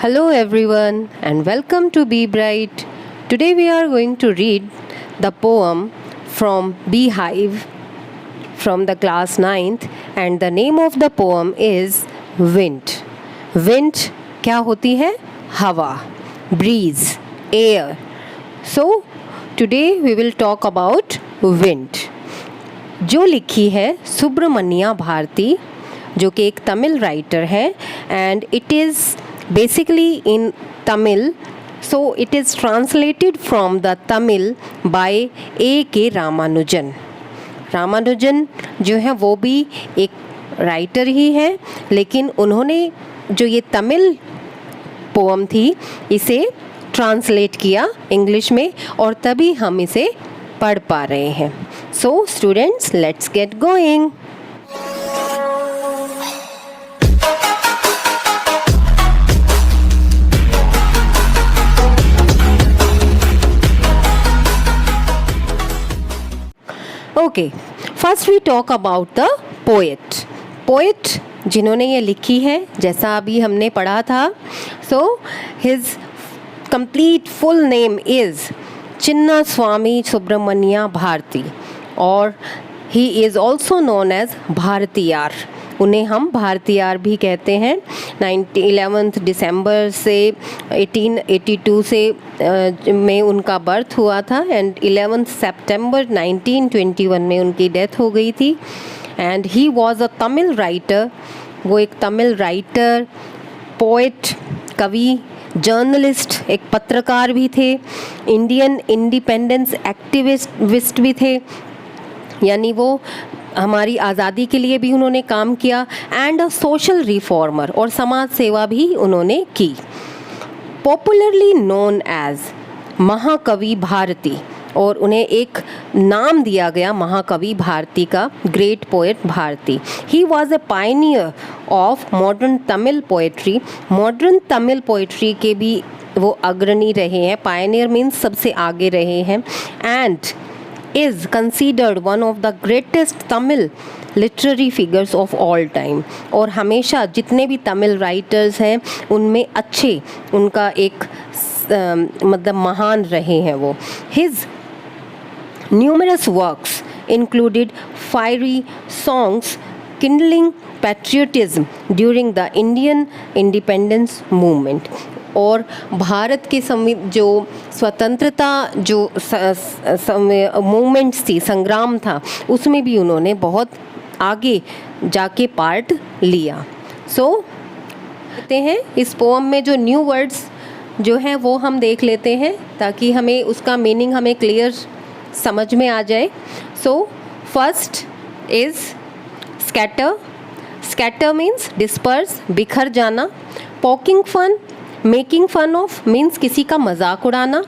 Hello everyone and welcome to Be Bright. Today we are going to read the poem from Beehive from the class 9th and the name of the poem is Wind. Wind क्या होती है? हवा, breeze, air. So today we will talk about wind. जो लिखी है सुब्रमण्या भारती जो कि एक तमिल राइटर है and it is basically in Tamil, so it is translated from the Tamil by A.K. Ramanujan. Ramanujan जो है वो भी एक राइटर ही है, लेकिन उन्होंने जो ये तमिल पोम थी इसे ट्रांसलेट किया इंग्लिश में और तभी हम इसे पढ़ पा रहे हैं. So students, let's get going. Okay, first we talk about the poet. Poet जिन्होंने ये लिखी है, जैसा अभी हमने पढ़ा था, so his complete full name is Chinna Swami Subramanya Bharati और he is also known as Bharatiyar. उन्हें हम भारतीयार भी कहते हैं. 11 दिसंबर से 1882 से में उनका बर्थ हुआ था एंड 11 सितंबर 1921 में उनकी डेथ हो गई थी. And he was a Tamil writer. वो एक तमिल राइटर, पोएट, कवि, जर्नलिस्ट, एक पत्रकार भी थे, इंडियन इंडिपेंडेंस एक्टिविस्ट भी थे, यानी वो हमारी आज़ादी के लिए भी उन्होंने काम किया एंड अ सोशल रिफॉर्मर और समाज सेवा भी उन्होंने की. पॉपुलरली नोन एज महाकवि भारती और उन्हें एक नाम दिया गया महाकवि भारती का, great poet Bharati. He was a pioneer of modern Tamil poetry. Modern Tamil poetry के भी वो अग्रणी रहे हैं. पायनियर मीन्स सबसे आगे रहे हैं. And is considered one of the greatest Tamil literary figures of all time. और हमेशा जितने भी तमिल राइटर्स हैं उनमें अच्छे, उनका एक मतलब महान रहे हैं वो. His numerous works included fiery songs kindling patriotism during the Indian independence movement. और भारत के जो स्वतंत्रता जो मूवमेंट्स थी, संग्राम था, उसमें भी उन्होंने बहुत आगे जाके पार्ट लिया. सो कहते हैं इस पोम में जो न्यू वर्ड्स जो हैं वो हम देख लेते हैं ताकि हमें उसका मीनिंग हमें क्लियर समझ में आ जाए. So first is scatter. Scatter means disperse, बिखर जाना. Poking fun, making fun of means किसी का मजाक उड़ाना.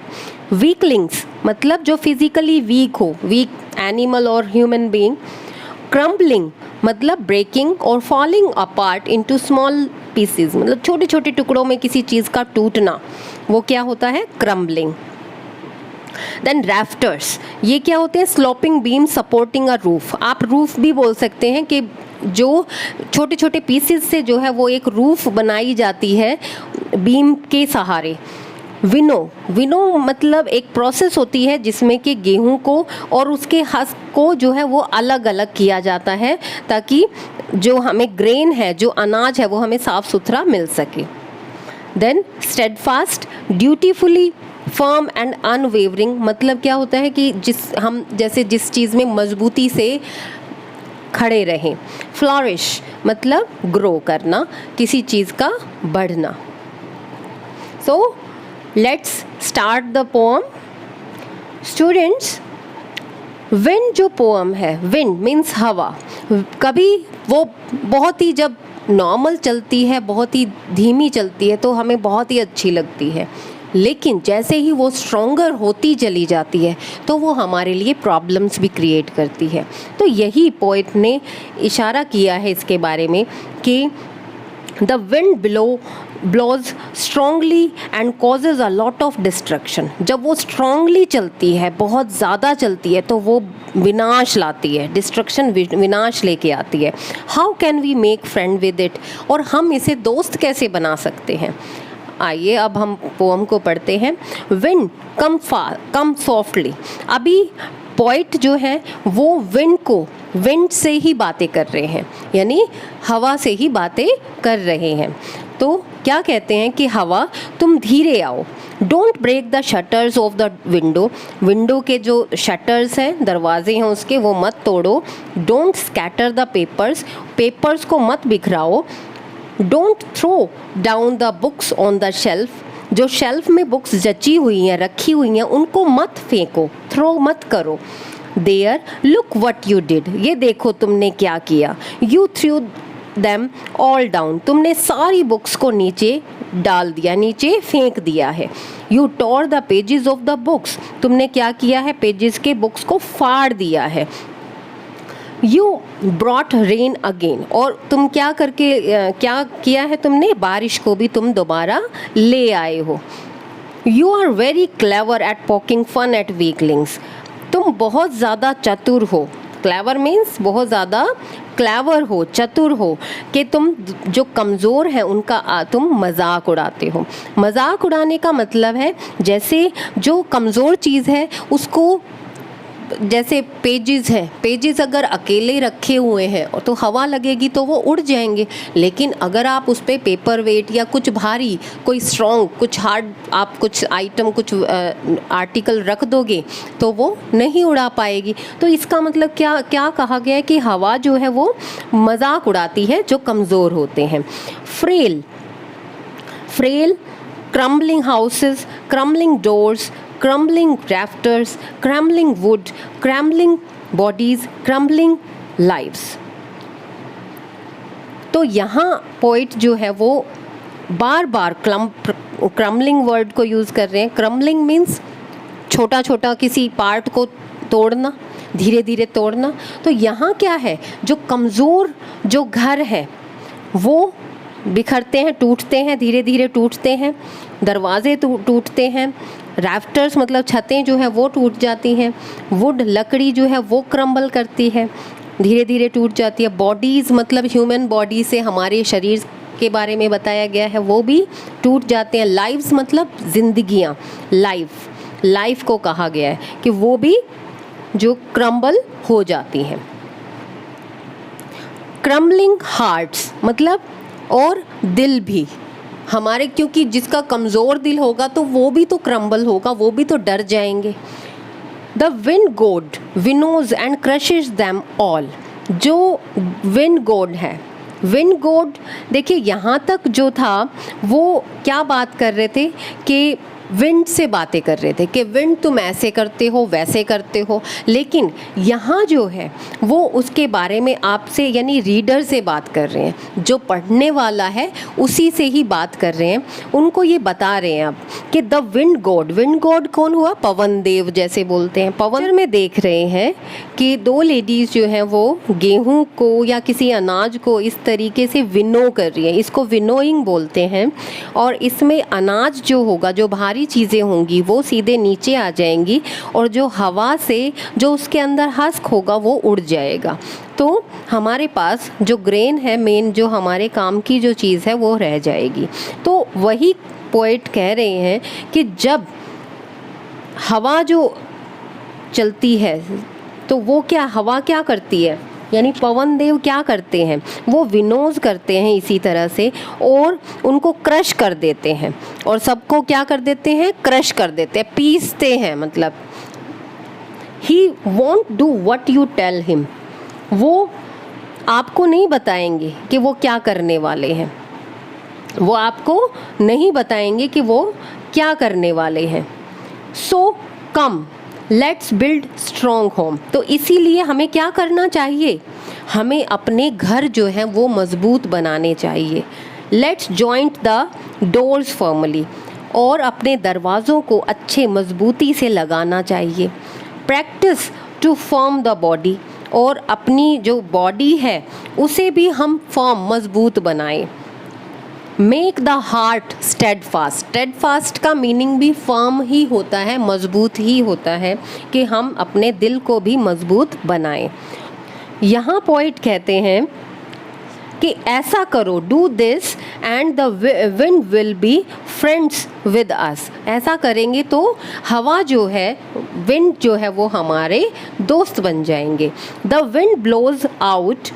वीकलिंग्स मतलब जो फिजिकली वीक हो, वीक एनिमल और ह्यूमन बीइंग. क्रम्बलिंग मतलब ब्रेकिंग और falling apart into small pieces मतलब छोटे छोटे टुकड़ों में किसी चीज़ का टूटना, वो क्या होता है? क्रम्बलिंग. देन रैफ्टर्स, ये क्या होते हैं? Sloping beam supporting a roof. आप रूफ भी बोल सकते हैं कि जो छोटे छोटे पीसेस से जो है वो एक रूफ बनाई जाती है बीम के सहारे. विनो, विनो मतलब एक प्रोसेस होती है जिसमें कि गेहूं को और उसके हस्क को जो है वो अलग अलग किया जाता है ताकि जो हमें ग्रेन है, जो अनाज है, वो हमें साफ सुथरा मिल सके. Then steadfast, dutifully firm and unwavering मतलब क्या होता है कि जिस चीज़ में मजबूती से खड़े रहें. फ्लॉरिश मतलब ग्रो करना, किसी चीज़ का बढ़ना. So let's start the pome. Students, wind जो पोम है, विंड मीन्स हवा. कभी वो बहुत ही जब नॉर्मल चलती है, बहुत ही धीमी चलती है तो हमें बहुत ही अच्छी लगती है, लेकिन जैसे ही वो स्ट्रॉन्गर होती चली जाती है तो वो हमारे लिए प्रॉब्लम्स भी क्रिएट करती है. तो यही पोएट ने इशारा किया है इसके बारे में कि the wind blows strongly and causes a lot of destruction. जब वो स्ट्रांगली चलती है, बहुत ज़्यादा चलती है, तो वो विनाश लाती है, डिस्ट्रक्शन, विनाश लेके आती है. How can we make friend with it, और हम इसे दोस्त कैसे बना सकते हैं. आइए अब हम पोम को पढ़ते हैं। विंड कम सॉफ्टली। अभी पोइट जो है वो विंड से ही बातें कर रहे हैं, यानी हवा से ही बातें कर रहे हैं। तो क्या कहते हैं कि हवा तुम धीरे आओ। Don't break the shutters of the window के जो शटर्स हैं, दरवाजे हैं उसके, वो मत तोड़ो। डोंट स्कैटर द पेपर्स को मत बिखराओ। Don't throw down the books on the shelf. जो शेल्फ में बुक्स जची हुई हैं, रखी हुई हैं, उनको मत फेंको, थ्रो मत करो। There look what you did. ये देखो तुमने क्या किया। You threw them all down. तुमने सारी बुक्स को नीचे डाल दिया, नीचे फेंक दिया है। You tore the pages of the books. तुमने क्या किया है, पेजेस के बुक्स को फाड़ दिया है। You brought rain again. और तुम क्या किया है तुमने, बारिश को भी तुम दोबारा ले आए हो। You are very clever at poking fun at weaklings. तुम बहुत ज़्यादा चतुर हो। क्लेवर मीन्स बहुत ज़्यादा क्लेवर हो, चतुर हो, कि तुम जो कमज़ोर हैं उनका तुम मजाक उड़ाते हो। मजाक उड़ाने का मतलब है जैसे जो कमज़ोर चीज़ है उसको, जैसे पेजेस अगर अकेले रखे हुए हैं तो हवा लगेगी तो वो उड़ जाएंगे, लेकिन अगर आप उस पर पेपर वेट या कुछ भारी, कोई स्ट्रॉन्ग, कुछ हार्ड, आप कुछ आइटम, कुछ आर्टिकल रख दोगे तो वो नहीं उड़ा पाएगी। तो इसका मतलब क्या कहा गया है कि हवा जो है वो मजाक उड़ाती है जो कमज़ोर होते हैं। Frail, crumbling houses, crumbling doors, crumbling rafters, crumbling wood, crumbling bodies, crumbling lives। तो यहाँ पोइट जो है वो बार बार crumbling वर्ड को यूज़ कर रहे हैं। crumbling मीन्स छोटा छोटा किसी पार्ट को तोड़ना, धीरे धीरे तोड़ना। तो यहाँ क्या है, जो कमज़ोर जो घर है वो बिखरते हैं, टूटते हैं, धीरे धीरे टूटते हैं। दरवाजे टूटते हैं। राफ्टर्स मतलब छतें जो है वो टूट जाती हैं। वुड लकड़ी जो है वो क्रम्बल करती है, धीरे धीरे टूट जाती है। बॉडीज़ मतलब ह्यूमन बॉडी से हमारे शरीर के बारे में बताया गया है, वो भी टूट जाते हैं। लाइव्स मतलब जिंदगियाँ, लाइफ को कहा गया है कि वो भी जो क्रम्बल हो जाती हैं। क्रम्बलिंग हार्ट्स मतलब और दिल भी हमारे, क्योंकि जिसका कमज़ोर दिल होगा तो वो भी तो क्रम्बल होगा, वो भी तो डर जाएंगे। द विंड गोड विनोज एंड क्रशेस दैम ऑल। जो विंड गोड है, विंड गोड देखिए यहाँ तक जो था वो क्या बात कर रहे थे कि विंड से बातें कर रहे थे कि विंड तुम ऐसे करते हो, वैसे करते हो, लेकिन यहाँ जो है वो उसके बारे में आपसे यानी रीडर से बात कर रहे हैं, जो पढ़ने वाला है उसी से ही बात कर रहे हैं। उनको ये बता रहे हैं अब कि द विंड गॉड कौन हुआ, पवन देव जैसे बोलते हैं। पवन में देख रहे हैं कि दो लेडीज़ जो हैं वो गेहूँ को या किसी अनाज को इस तरीके से विनो कर रही है, इसको विनोइंग बोलते हैं। और इसमें अनाज जो होगा, जो भारी चीज़ें होंगी वो सीधे नीचे आ जाएंगी और जो हवा से जो उसके अंदर हस्क होगा वो उड़ जाएगा। तो हमारे पास जो ग्रेन है, मेन जो हमारे काम की जो चीज़ है वो रह जाएगी। तो वही पोएट कह रहे हैं कि जब हवा जो चलती है तो वो हवा क्या करती है, यानी पवन देव क्या करते हैं, वो विनोज करते हैं इसी तरह से और उनको क्रश कर देते हैं और सबको क्या कर देते हैं, क्रश कर देते हैं, पीसते हैं। मतलब he won't do what you tell him, वो आपको नहीं बताएंगे कि वो क्या करने वाले हैं, वो आपको नहीं बताएंगे कि वो क्या करने वाले हैं। So come let's build strong home. तो इसीलिए हमें क्या करना चाहिए, हमें अपने घर जो है वो मजबूत बनाने चाहिए। Let's joint the doors firmly, और अपने दरवाज़ों को अच्छे मजबूती से लगाना चाहिए। Practice to firm the body, और अपनी जो बॉडी है उसे भी हम फर्म मजबूत बनाएं। मेक द हार्ट स्टेडफास्ट का मीनिंग भी फर्म ही होता है, मजबूत ही होता है, कि हम अपने दिल को भी मजबूत बनाएं। यहाँ पोइट कहते हैं कि ऐसा करो, do this and the wind will be friends with us. ऐसा करेंगे तो हवा जो है, विंड जो है वो हमारे दोस्त बन जाएंगे। The wind blows out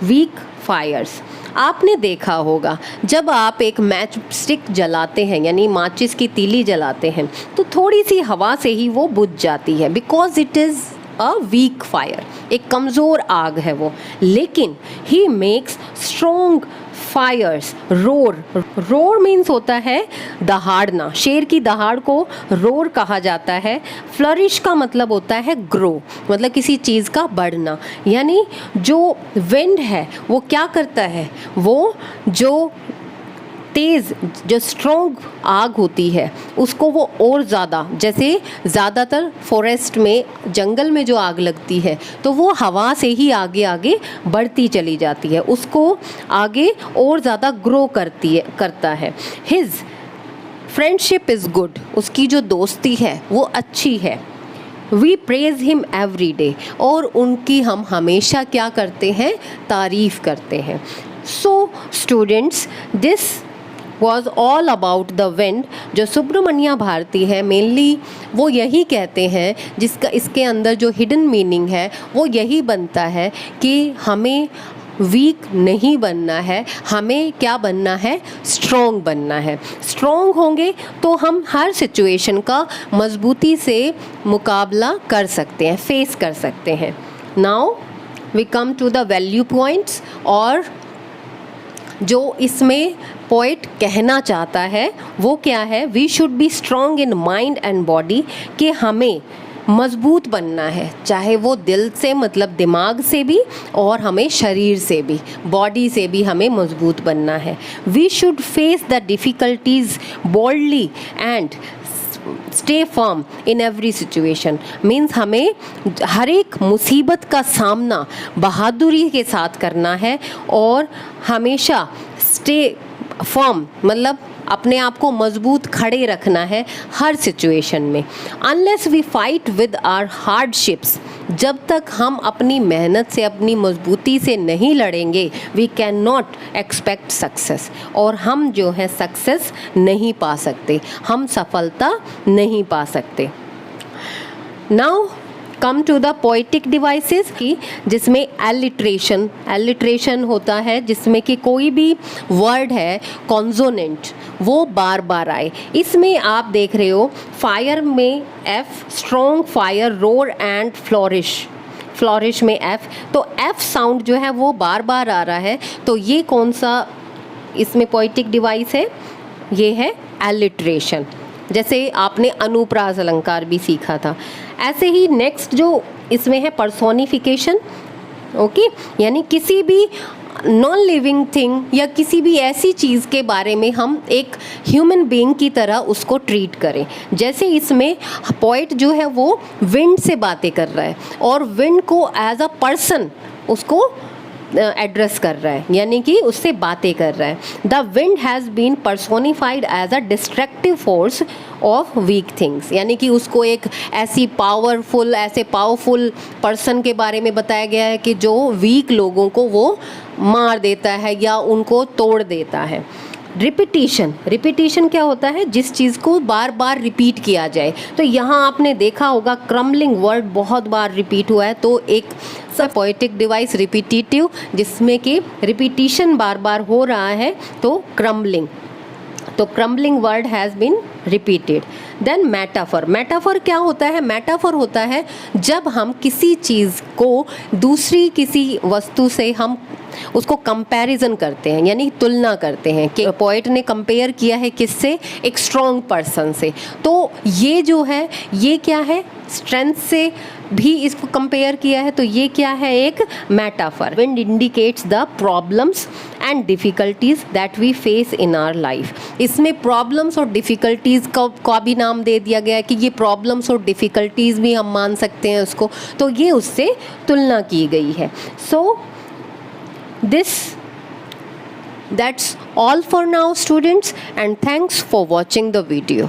weak fires. आपने देखा होगा जब आप एक मैच स्टिक जलाते हैं, यानी माचिस की तीली जलाते हैं, तो थोड़ी सी हवा से ही वो बुझ जाती है, because it is a weak fire, एक कमज़ोर आग है वो। लेकिन he makes strong fires. Roar, roar means होता है दहाड़ना, शेर की दहाड़ को रोर कहा जाता है। फ्लरिश का मतलब होता है ग्रो, मतलब किसी चीज़ का बढ़ना। यानी जो विंड है वो क्या करता है, वो जो तेज़, जो स्ट्रॉन्ग आग होती है उसको वो और ज़्यादा, जैसे ज़्यादातर फॉरेस्ट में, जंगल में जो आग लगती है तो वो हवा से ही आगे आगे बढ़ती चली जाती है, उसको आगे और ज़्यादा ग्रो करता है। हिज फ्रेंडशिप इज़ गुड, उसकी जो दोस्ती है वो अच्छी है। We praise him every day, और उनकी हम हमेशा क्या करते हैं, तारीफ़ करते हैं। So students, this was all about the wind. जो सुब्रमण्या भारती है मेनली वो यही कहते हैं, जिसका इसके अंदर जो हिडन मीनिंग है वो यही बनता है कि हमें वीक नहीं बनना है, हमें क्या बनना है, स्ट्रॉन्ग बनना है। स्ट्रॉन्ग होंगे तो हम हर सिचुएशन का मजबूती से मुकाबला कर सकते हैं, फेस कर सकते हैं। Now we come to the value points, और जो इसमें पोइट कहना चाहता है वो क्या है, we should be strong in mind and body, कि हमें मजबूत बनना है, चाहे वो दिल से, मतलब दिमाग से भी, और हमें शरीर से भी, बॉडी से भी हमें मजबूत बनना है। We should face the difficulties boldly and stay firm in every situation. Means हमें हर एक मुसीबत का सामना बहादुरी के साथ करना है, और हमेशा स्टे फर्म मतलब अपने आप को मजबूत खड़े रखना है हर सिचुएशन में। Unless we fight with our hardships, जब तक हम अपनी मेहनत से, अपनी मजबूती से नहीं लड़ेंगे, we can not expect success, और हम जो है सक्सेस नहीं पा सकते, हम सफलता नहीं पा सकते। Now come to the poetic devices की, जिसमें एलिट्रेशन, एलिट्रेशन होता है जिसमें कि कोई भी वर्ड है कॉन्सोनेंट वो बार बार आए। इसमें आप देख रहे हो फायर में F, strong fire, roar and flourish, flourish में एफ, तो एफ साउंड जो है वो बार बार आ रहा है। तो ये कौन सा इसमें पोइटिक डिवाइस है, ये है एलिट्रेशन। जैसे आपने अनुप्रास अलंकार भी सीखा था, ऐसे ही नेक्स्ट जो इसमें है पर्सोनिफिकेशन। ओके, यानी किसी भी नॉन लिविंग थिंग या किसी भी ऐसी चीज़ के बारे में हम एक ह्यूमन बीइंग की तरह उसको ट्रीट करें। जैसे इसमें पोइट जो है वो विंड से बातें कर रहा है, और विंड को एज अ पर्सन उसको एड्रेस कर रहा है, यानी कि उससे बातें कर रहा है। The wind has been personified as a destructive force of weak things, यानी कि उसको एक ऐसे पावरफुल पर्सन के बारे में बताया गया है कि जो वीक लोगों को वो मार देता है या उनको तोड़ देता है। रिपीटिशन, रिपीटिशन क्या होता है, जिस चीज़ को बार बार रिपीट किया जाए। तो यहाँ आपने देखा होगा क्रम्बलिंग वर्ड बहुत बार रिपीट हुआ है, तो एक सब पोएटिक डिवाइस रिपीटिटिव, जिसमें कि रिपीटिशन बार बार हो रहा है, तो क्रम्बलिंग, तो crumbling word has been repeated. Then metaphor, metaphor क्या होता है, मेटाफर होता है जब हम किसी चीज़ को दूसरी किसी वस्तु से हम उसको कंपैरिजन करते हैं, यानी तुलना करते हैं कि पोएट ने कंपेयर किया है किससे, एक स्ट्रॉन्ग पर्सन से। तो ये जो है ये क्या है, स्ट्रेंथ से भी इसको कंपेयर किया है, तो ये क्या है, एक metaphor. Wind indicates the problems and difficulties that we face in our life. इसमें प्रॉब्लम्स और डिफ़िकल्टीज़ का भी नाम दे दिया गया है कि ये प्रॉब्लम्स और डिफ़िकल्टीज़ भी हम मान सकते हैं उसको, तो ये उससे तुलना की गई है। सो that's all for now students, and thanks for watching the video.